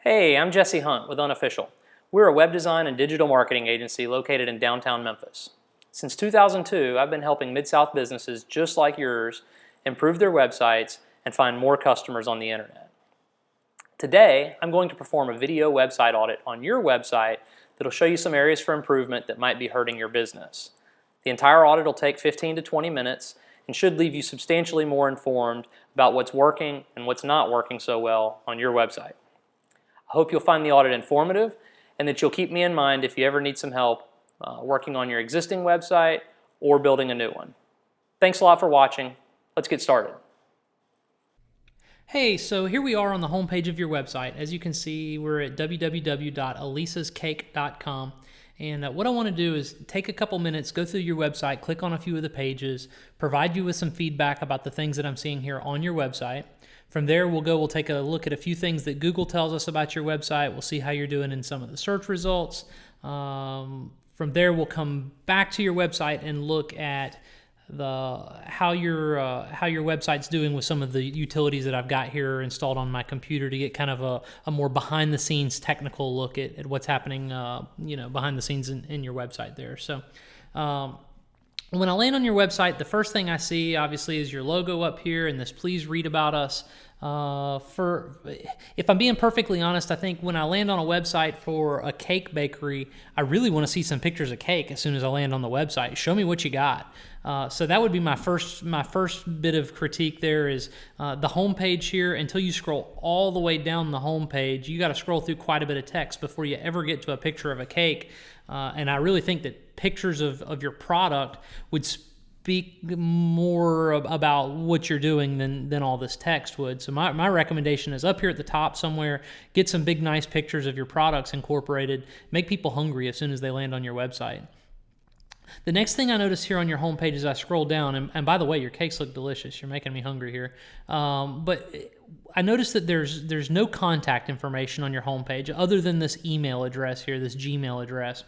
Hey, I'm Jesse Hunt with Unofficial. We're a web design and digital marketing agency located in downtown Memphis. Since 2002, I've been helping Mid-South businesses just like yours improve their websites and find more customers on the internet. Today, I'm going to perform a video website audit on your website that'll show you some areas for improvement that might be hurting your business. The entire audit will take 15 to 20 minutes and should leave you substantially more informed about what's working and what's not working so well on your website. I hope you'll find the audit informative and that you'll keep me in mind if you ever need some help working on your existing website or building a new one. Thanks a lot for watching. Let's get started. Hey, so here we are on the homepage of your website. As you can see, we're at www.aleesascake.com. And what I want to do is take a couple minutes, go through your website, click on a few of the pages, provide you with some feedback about the things that I'm seeing here on your website. From there, we'll take a look at a few things that Google tells us about your website. We'll see how you're doing in some of the search results. From there, we'll come back to your website and look at how your website's doing with some of the utilities that I've got here installed on my computer to get kind of a more behind-the-scenes technical look at what's happening, behind the scenes in your website there. So when I land on your website, the first thing I see, obviously, is your logo up here and this "Please read about us." If I'm being perfectly honest, I think when I land on a website for a cake bakery, I really want to see some pictures of cake as soon as I land on the website. Show me what you got. So that would be my first bit of critique there is the homepage here. Until you scroll all the way down the homepage, you got to scroll through quite a bit of text before you ever get to a picture of a cake. And I really think that pictures of your product would speak more about what you're doing than all this text would. So my recommendation is up here at the top somewhere, get some big nice pictures of your products incorporated, make people hungry as soon as they land on your website. The next thing I notice here on your homepage as I scroll down, and by the way, your cakes look delicious. You're making me hungry here. But I noticed that there's no contact information on your homepage other than this email address here, this Gmail address.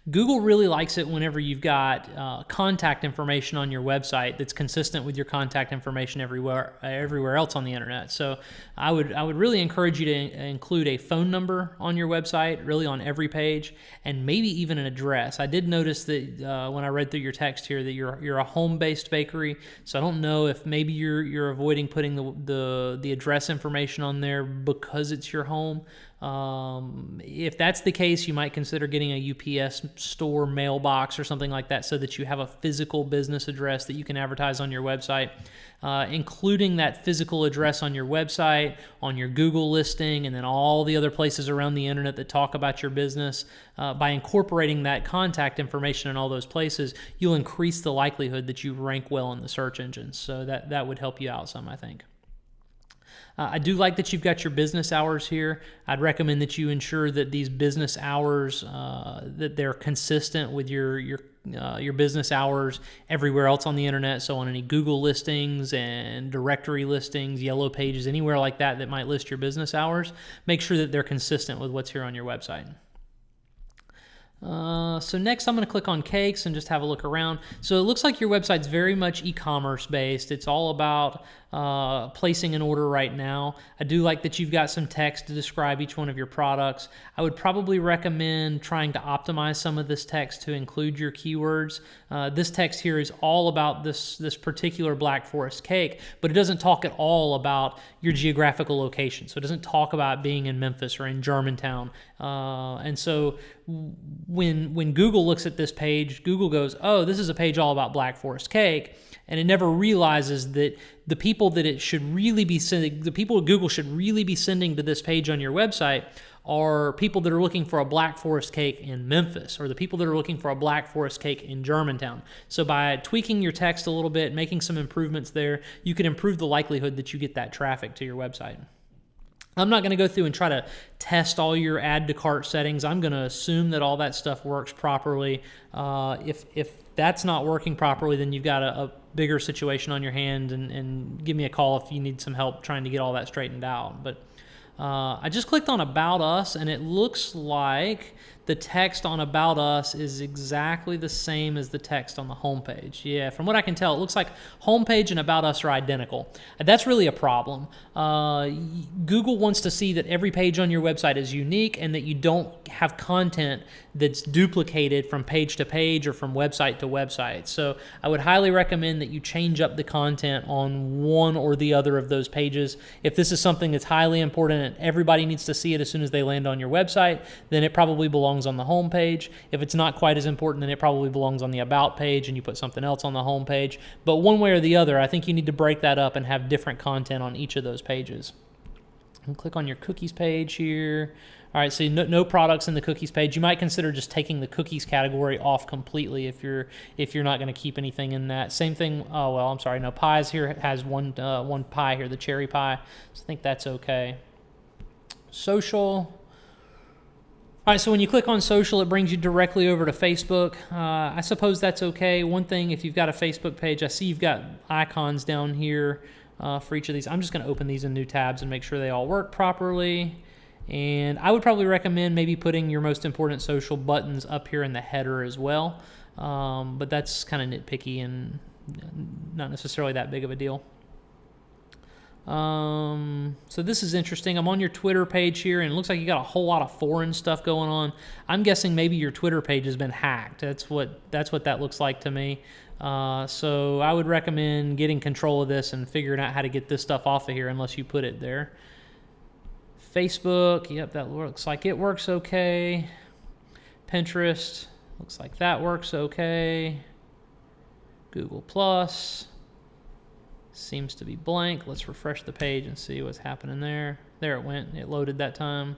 Google really likes it whenever you've got contact information on your website that's consistent with your contact information everywhere else on the internet. So I would really encourage you to include a phone number on your website, really on every page, and maybe even an address. I did notice that when I read through your text here that you're a home-based bakery, so I don't know if maybe you're avoiding putting the address information on there because it's your home. If that's the case, you might consider getting a UPS store mailbox or something like that so that you have a physical business address that you can advertise on your website. Including that physical address on your website, on your Google listing, and then all the other places around the internet that talk about your business. By incorporating that contact information in all those places, you'll increase the likelihood that you rank well in the search engines. So that would help you out some, I think. I do like that you've got your business hours here. I'd recommend that you ensure that these business hours, that they're consistent with your business hours everywhere else on the internet. So on any Google listings and directory listings, yellow pages, anywhere like that might list your business hours, make sure that they're consistent with what's here on your website. So next I'm going to click on cakes and just have a look around. So it looks like your website's very much e-commerce based. It's all about placing an order right now. I do like that you've got some text to describe each one of your products. I would probably recommend trying to optimize some of this text to include your keywords. This text here is all about this particular Black Forest cake, but it doesn't talk at all about your geographical location. So it doesn't talk about being in Memphis or in Germantown. And so when Google looks at this page, Google goes, oh, this is a page all about Black Forest cake, and it never realizes that the people that it should really be sending, the people Google should really be sending to this page on your website are people that are looking for a Black Forest cake in Memphis, or the people that are looking for a Black Forest cake in Germantown. So by tweaking your text a little bit, making some improvements there, you can improve the likelihood that you get that traffic to your website. I'm not going to go through and try to test all your add to cart settings. I'm going to assume that all that stuff works properly. If that's not working properly, then you've got a bigger situation on your hand, and give me a call if you need some help trying to get all that straightened out. But I just clicked on About Us, and it looks like the text on About Us is exactly the same as the text on the homepage. Yeah, from what I can tell, it looks like homepage and About Us are identical. And that's really a problem. Google wants to see that every page on your website is unique and that you don't have content that's duplicated from page to page or from website to website. So I would highly recommend that you change up the content on one or the other of those pages. If this is something that's highly important and everybody needs to see it as soon as they land on your website, then it probably belongs on the home page. If it's not quite as important, then it probably belongs on the About page and you put something else on the home page. But one way or the other, I think you need to break that up and have different content on each of those pages. And click on your cookies page here. All right, so no products in the cookies page. You might consider just taking the cookies category off completely if you're not going to keep anything in that. Same thing. Oh well, I'm sorry. No, pies here has one pie here, the cherry pie. So I think that's okay. Social. All right, so when you click on social, it brings you directly over to Facebook. I suppose that's okay. One thing, if you've got a Facebook page, I see you've got icons down here for each of these. I'm just going to open these in new tabs and make sure they all work properly. And I would probably recommend maybe putting your most important social buttons up here in the header as well. But that's kind of nitpicky and not necessarily that big of a deal. So this is interesting. I'm on your Twitter page here, and it looks like you got a whole lot of foreign stuff going on. I'm guessing maybe your Twitter page has been hacked. That's what that looks like to me. So I would recommend getting control of this and figuring out how to get this stuff off of here unless you put it there. Facebook, yep, that looks like it works okay. Pinterest, looks like that works okay. Google Plus. Seems to be blank. Let's refresh the page and see what's happening there. There it went. It loaded that time.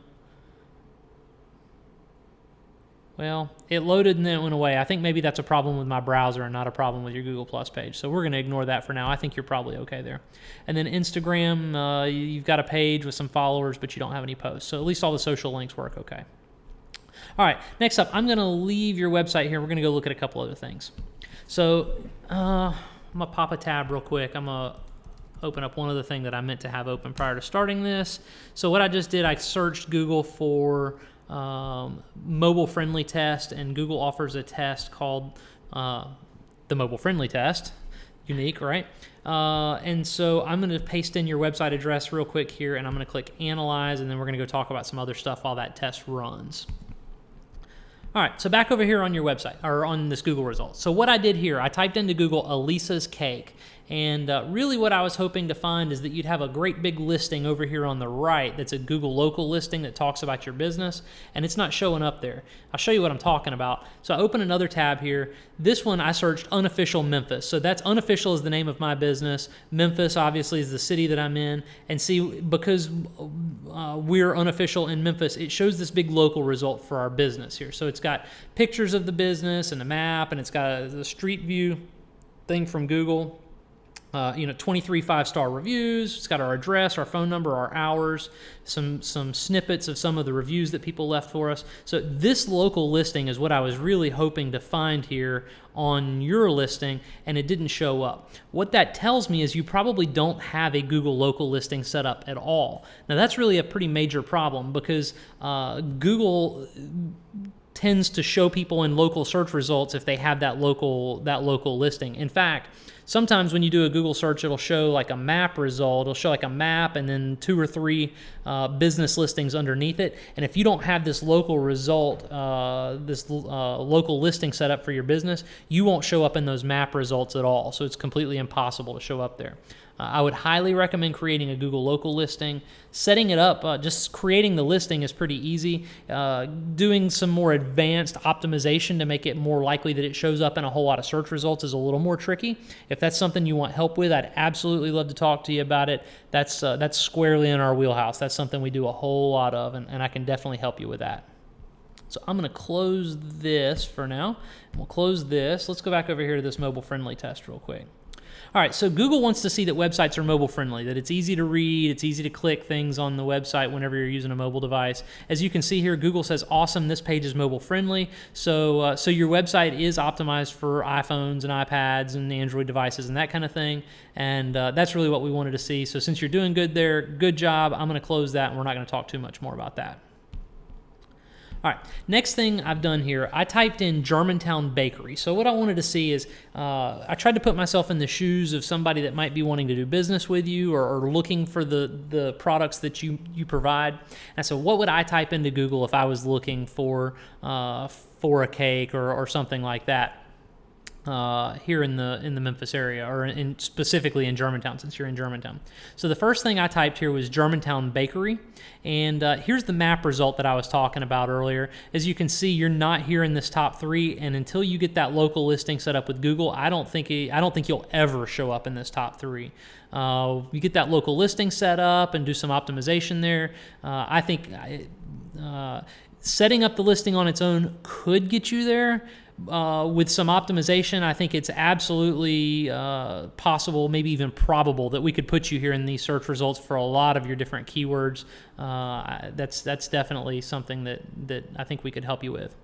Well, it loaded and then it went away. I think maybe that's a problem with my browser and not a problem with your Google Plus page. So we're going to ignore that for now. I think you're probably okay there. And then Instagram, you've got a page with some followers, but you don't have any posts. So at least all the social links work okay. All right, next up, I'm going to leave your website here. We're going to go look at a couple other things. So I'm going to pop a tab real quick. I'm going to open up one other thing that I meant to have open prior to starting this. So what I just did, I searched Google for mobile friendly test, and Google offers a test called the mobile friendly test. Unique, right? And so I'm going to paste in your website address real quick here, and I'm going to click analyze, and then we're going to go talk about some other stuff while that test runs. All right, so back over here on your website, or on this Google results. So what I did here, I typed into Google Aleesa's cake, and really what I was hoping to find is that you'd have a great big listing over here on the right that's a Google local listing that talks about your business, and it's not showing up there. I'll show you what I'm talking about. So I open another tab here. This one I searched Unofficial Memphis. So that's Unofficial is the name of my business. Memphis obviously is the city that I'm in, and see, because we're Unofficial in Memphis, it shows this big local result for our business here. So it's got pictures of the business and a map, and it's got the street view thing from Google. 23 5-star reviews. It's got our address, our phone number, our hours, some snippets of some of the reviews that people left for us. So this local listing is what I was really hoping to find here on your listing, and it didn't show up. What that tells me is you probably don't have a Google local listing set up at all. Now that's really a pretty major problem, because Google tends to show people in local search results if they have that local listing. In fact, sometimes when you do a Google search, it'll show like a map result. It'll show like a map and then 2 or 3 business listings underneath it. And if you don't have this local result, local listing set up for your business, you won't show up in those map results at all. So it's completely impossible to show up there. I would highly recommend creating a Google local listing. Setting it up, just creating the listing is pretty easy. Doing some more advanced optimization to make it more likely that it shows up in a whole lot of search results is a little more tricky. If that's something you want help with, I'd absolutely love to talk to you about it. That's squarely in our wheelhouse. That's something we do a whole lot of, and I can definitely help you with that. So I'm going to close this for now. We'll close this. Let's go back over here to this mobile friendly test real quick. All right, so Google wants to see that websites are mobile friendly, that it's easy to read, it's easy to click things on the website whenever you're using a mobile device. As you can see here, Google says, awesome, this page is mobile friendly. So your website is optimized for iPhones and iPads and Android devices and that kind of thing. And that's really what we wanted to see. So since you're doing good there, good job. I'm going to close that and we're not going to talk too much more about that. All right, next thing I've done here, I typed in Germantown Bakery. So what I wanted to see is, I tried to put myself in the shoes of somebody that might be wanting to do business with you or looking for the products that you provide. And so what would I type into Google if I was looking for a cake or something like that? Here in the Memphis area, or specifically in Germantown, since you're in Germantown. So the first thing I typed here was Germantown Bakery, and here's the map result that I was talking about earlier. As you can see, you're not here in this top 3, and until you get that local listing set up with Google, I don't think you'll ever show up in this top 3. You get that local listing set up and do some optimization there. I think setting up the listing on its own could get you there. With some optimization, I think it's absolutely possible, maybe even probable, that we could put you here in these search results for a lot of your different keywords. That's definitely something that I think we could help you with.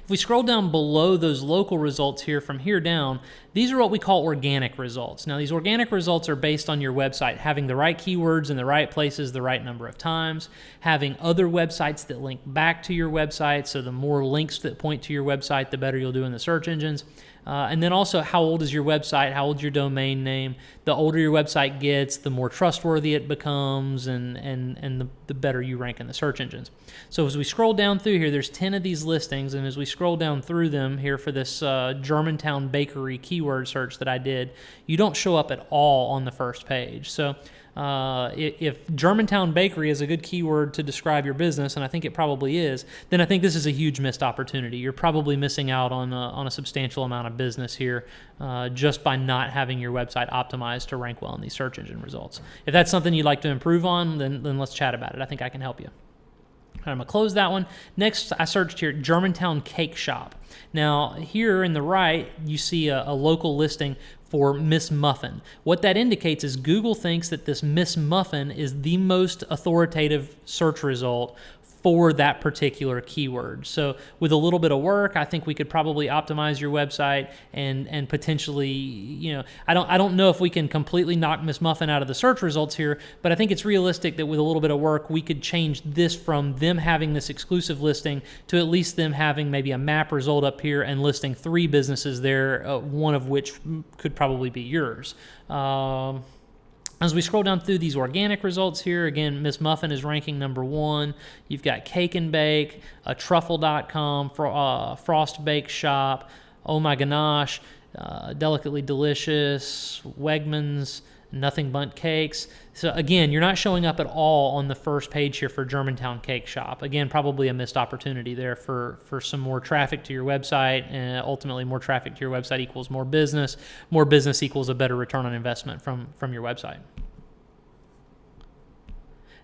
If we scroll down below those local results here, from here down, these are what we call organic results. Now, these organic results are based on your website having the right keywords in the right places the right number of times, having other websites that link back to your website, so the more links that point to your website, the better you'll do in the search engines. And then also, how old is your website? How old is your domain name? The older your website gets, the more trustworthy it becomes, and the better you rank in the search engines. So as we scroll down through here, there's 10 of these listings, and as we scroll down through them here for this Germantown Bakery keyword search that I did, you don't show up at all on the first page. So if Germantown Bakery is a good keyword to describe your business, and I think it probably is, then I think this is a huge missed opportunity. You're probably missing out on a substantial amount of business here just by not having your website optimized to rank well in these search engine results. If that's something you'd like to improve on, then let's chat about it. I think I can help you. I'm going to close that one. Next, I searched here, Germantown Cake Shop. Now, here in the right, you see a local listing for Miss Muffin. What that indicates is Google thinks that this Miss Muffin is the most authoritative search result for that particular keyword. So with a little bit of work, I think we could probably optimize your website and potentially, I don't know if we can completely knock Miss Muffin out of the search results here, but I think it's realistic that with a little bit of work, we could change this from them having this exclusive listing to at least them having maybe a map result up here and listing 3 businesses there, one of which could probably be yours. As we scroll down through these organic results here, again, Miss Muffin is ranking number 1. You've got Cake and Bake, truffle.com, Frost Bake Shop, Oh My Ganache, Delicately Delicious, Wegmans, Nothing Bundt Cakes. So again, you're not showing up at all on the first page here for Germantown Cake Shop. Again, probably a missed opportunity there for some more traffic to your website, and ultimately more traffic to your website equals more business. More business equals a better return on investment from your website.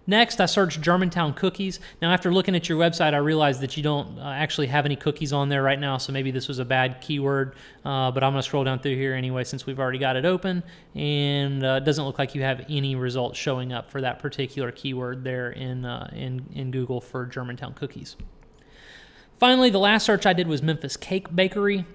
Next, I searched Germantown Cookies. Now, after looking at your website, I realized that you don't actually have any cookies on there right now, so maybe this was a bad keyword, but I'm going to scroll down through here anyway since we've already got it open, and it doesn't look like you have any results showing up for that particular keyword there in Google for Germantown Cookies. Finally, the last search I did was Memphis Cake Bakery.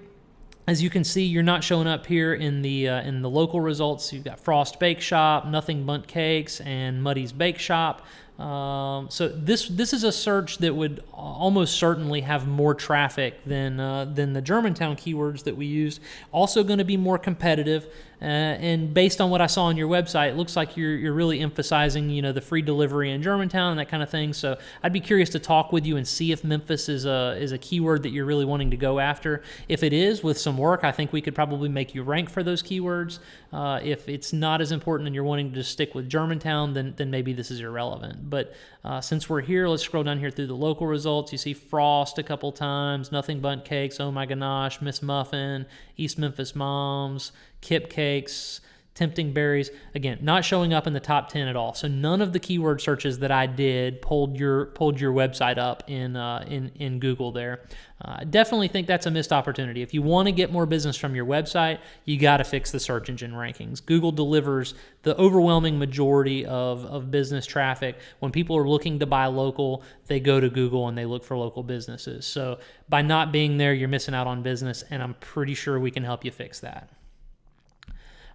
As you can see, you're not showing up here in the local results. You've got Frost Bake Shop, Nothing Bundt Cakes, and Muddy's Bake Shop. So this is a search that would almost certainly have more traffic than the Germantown keywords that we used. Also going to be more competitive. And based on what I saw on your website, it looks like you're really emphasizing, the free delivery in Germantown and that kind of thing. So I'd be curious to talk with you and see if Memphis is a keyword that you're really wanting to go after. If it is, with some work, I think we could probably make you rank for those keywords. If it's not as important and you're wanting to just stick with Germantown, then maybe this is irrelevant. But since we're here, let's scroll down here through the local results. You see Frost a couple times, Nothing Bundt Cakes, Oh My Ganache, Miss Muffin, East Memphis Moms, Kip Cakes, tempting berries, again, not showing up in the top 10 at all. So none of the keyword searches that I did pulled your website up in Google there. I definitely think that's a missed opportunity. If you want to get more business from your website, you got to fix the search engine rankings. Google delivers the overwhelming majority of business traffic. When people are looking to buy local, they go to Google and they look for local businesses. So by not being there, you're missing out on business, and I'm pretty sure we can help you fix that.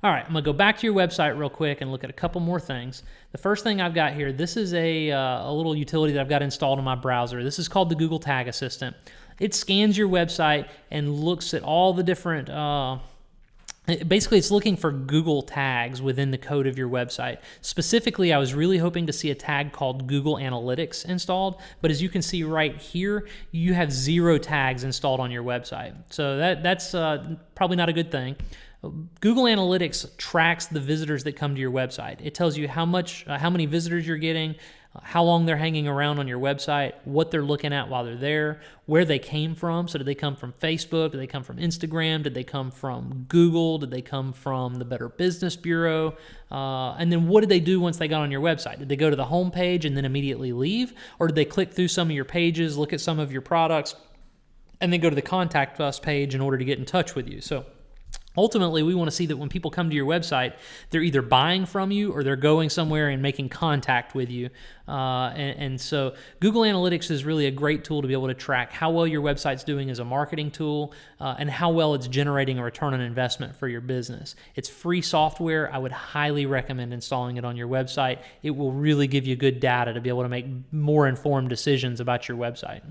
All right, I'm going to go back to your website real quick and look at a couple more things. The first thing I've got here, this is a little utility that I've got installed in my browser. This is called the Google Tag Assistant. It scans your website and looks at all the different, basically it's looking for Google tags within the code of your website. Specifically, I was really hoping to see a tag called Google Analytics installed, but as you can see right here, you have 0 tags installed on your website. So that's probably not a good thing. Google Analytics tracks the visitors that come to your website. It tells you how many visitors you're getting, how long they're hanging around on your website, what they're looking at while they're there, where they came from. So did they come from Facebook? Did they come from Instagram? Did they come from Google? Did they come from the Better Business Bureau? And then what did they do once they got on your website? Did they go to the home page and then immediately leave? Or did they click through some of your pages, look at some of your products, and then go to the Contact Us page in order to get in touch with you? So ultimately, we want to see that when people come to your website, they're either buying from you or they're going somewhere and making contact with you. And so Google Analytics is really a great tool to be able to track how well your website's doing as a marketing tool and how well it's generating a return on investment for your business. It's free software. I would highly recommend installing it on your website. It will really give you good data to be able to make more informed decisions about your website.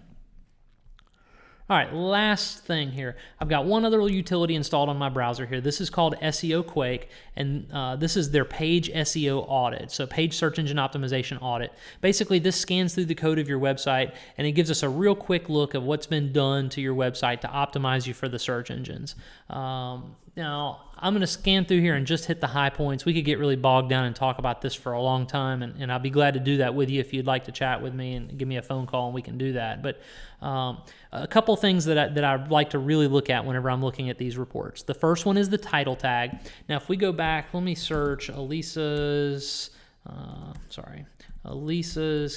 All right, last thing here. I've got one other utility installed on my browser here. This is called SEO Quake, and this is their page SEO audit, so page search engine optimization audit. Basically, this scans through the code of your website, and it gives us a real quick look of what's been done to your website to optimize you for the search engines. Now, I'm going to scan through here and just hit the high points. We could get really bogged down and talk about this for a long time, and I'll be glad to do that with you if you'd like to chat with me and give me a phone call and we can do that. But a couple things that I like to really look at whenever I'm looking at these reports. The first one is the title tag. Now, if we go back, let me search Aleesa's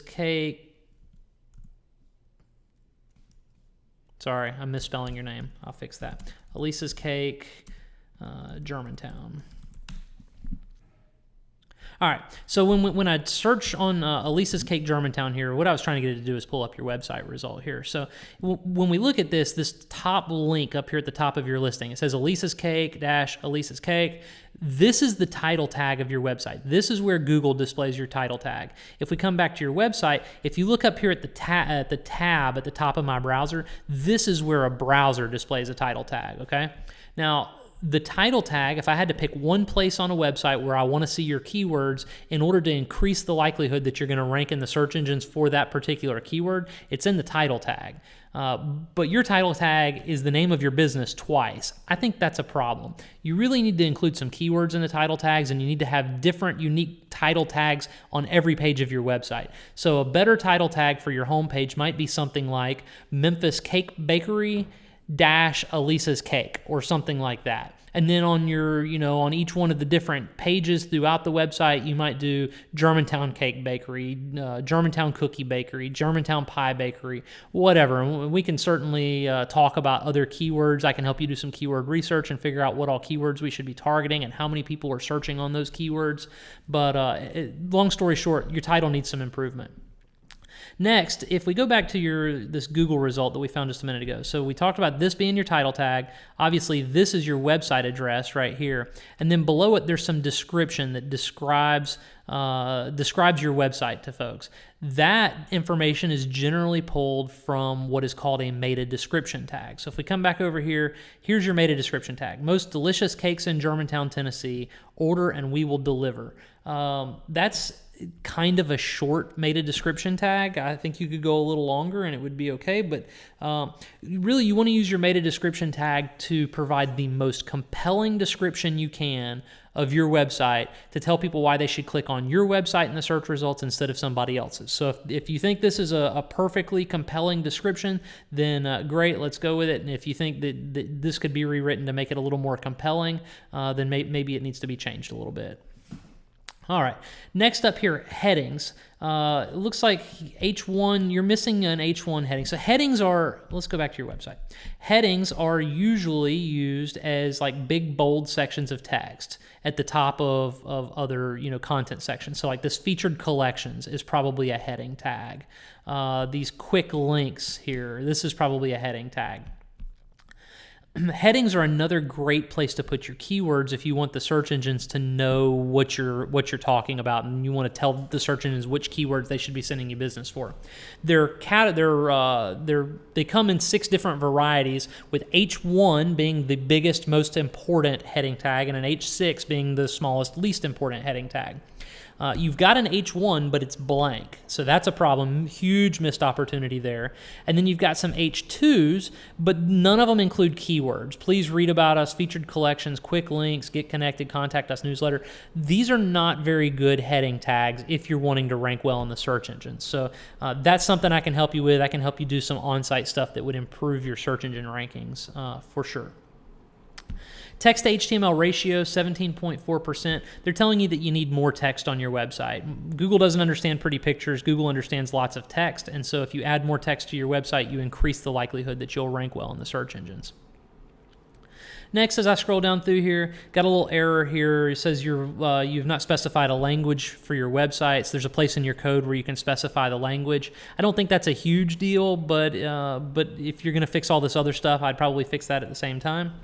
cake. Sorry, I'm misspelling your name. I'll fix that. Aleesa's cake, Germantown. All right, so when I search on Aleesa's Cake Germantown here, what I was trying to get it to do is pull up your website result here. So when we look at this top link up here at the top of your listing, it says Aleesa's Cake - Aleesa's Cake. This is the title tag of your website. This is where Google displays your title tag. If we come back to your website, if you look up here at the tab at the top of my browser, this is where a browser displays a title tag, okay? Now, the title tag, if I had to pick one place on a website where I want to see your keywords in order to increase the likelihood that you're going to rank in the search engines for that particular keyword, it's in the title tag. But your title tag is the name of your business twice. I think that's a problem. You really need to include some keywords in the title tags, and you need to have different unique title tags on every page of your website. So a better title tag for your homepage might be something like Memphis Cake Bakery - Aleesa's Cake or something like that. And then on your, on each one of the different pages throughout the website, you might do Germantown Cake Bakery, Germantown Cookie Bakery, Germantown Pie Bakery, whatever. And we can certainly talk about other keywords. I can help you do some keyword research and figure out what all keywords we should be targeting and how many people are searching on those keywords. But long story short, your title needs some improvement. Next, if we go back to this Google result that we found just a minute ago, so we talked about this being your title tag. Obviously, this is your website address right here, and then below it, there's some description that describes your website to folks. That information is generally pulled from what is called a meta description tag. So if we come back over here, here's your meta description tag. Most delicious cakes in Germantown, Tennessee. Order and we will deliver. That's kind of a short meta description tag. I think you could go a little longer and it would be okay, but really you want to use your meta description tag to provide the most compelling description you can of your website to tell people why they should click on your website in the search results instead of somebody else's. So if you think this is a perfectly compelling description, then great, let's go with it. And if you think that this could be rewritten to make it a little more compelling, then maybe it needs to be changed a little bit. All right, next up here, headings. It looks like H1, you're missing an H1 heading. So headings are, let's go back to your website. Headings are usually used as like big, bold sections of text at the top of other, content sections. So like this featured collections is probably a heading tag. These quick links here, this is probably a heading tag. Headings are another great place to put your keywords if you want the search engines to know what you're talking about, and you want to tell the search engines which keywords they should be sending you business for. They come in 6 different varieties, with H1 being the biggest, most important heading tag, and an H6 being the smallest, least important heading tag. You've got an H1, but it's blank. So that's a problem. Huge missed opportunity there. And then you've got some H2s, but none of them include keywords. Please read about us, featured collections, quick links, get connected, contact us newsletter. These are not very good heading tags if you're wanting to rank well in the search engines. So that's something I can help you with. I can help you do some on-site stuff that would improve your search engine rankings for sure. Text to HTML ratio, 17.4%. They're telling you that you need more text on your website. Google doesn't understand pretty pictures. Google understands lots of text. And so if you add more text to your website, you increase the likelihood that you'll rank well in the search engines. Next, as I scroll down through here, got a little error here. It says you've not specified a language for your websites. There's a place in your code where you can specify the language. I don't think that's a huge deal, but if you're going to fix all this other stuff, I'd probably fix that at the same time.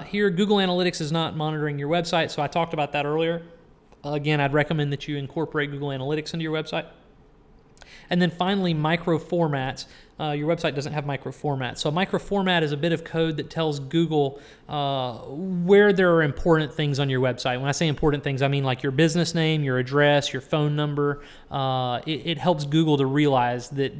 Here, Google Analytics is not monitoring your website, so I talked about that earlier. Again, I'd recommend that you incorporate Google Analytics into your website. And then finally, micro formats. Your website doesn't have micro formats. So a micro format is a bit of code that tells Google where there are important things on your website. When I say important things, I mean like your business name, your address, your phone number. It helps Google to realize that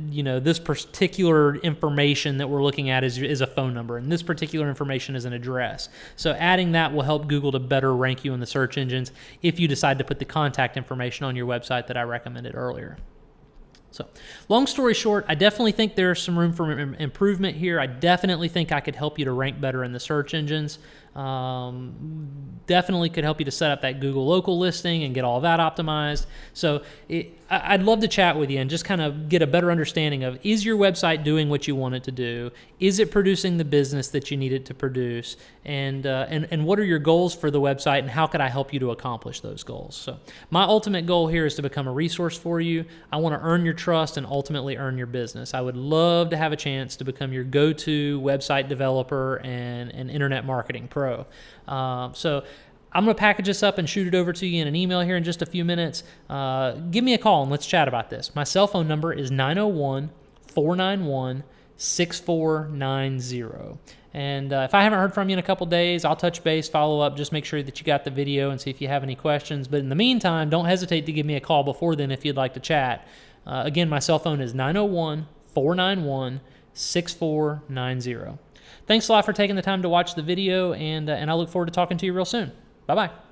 this particular information that we're looking at is a phone number, and this particular information is an address. So adding that will help Google to better rank you in the search engines if you decide to put the contact information on your website that I recommended earlier. So, long story short, I definitely think there's some room for improvement here. I definitely think I could help you to rank better in the search engines. Definitely could help you to set up that Google local listing and get all that optimized. So I'd love to chat with you and just kind of get a better understanding of, is your website doing what you want it to do? Is it producing the business that you need it to produce? And what are your goals for the website, and how could I help you to accomplish those goals? So my ultimate goal here is to become a resource for you. I want to earn your trust and ultimately earn your business. I would love to have a chance to become your go-to website developer and internet marketing pro. So I'm going to package this up and shoot it over to you in an email here in just a few minutes. Give me a call and let's chat about this. My cell phone number is 901-491-6490. And if I haven't heard from you in a couple days, I'll touch base, follow up, just make sure that you got the video and see if you have any questions. But in the meantime, don't hesitate to give me a call before then if you'd like to chat. Again, my cell phone is 901-491-6490. Thanks a lot for taking the time to watch the video, and I look forward to talking to you real soon. Bye-bye.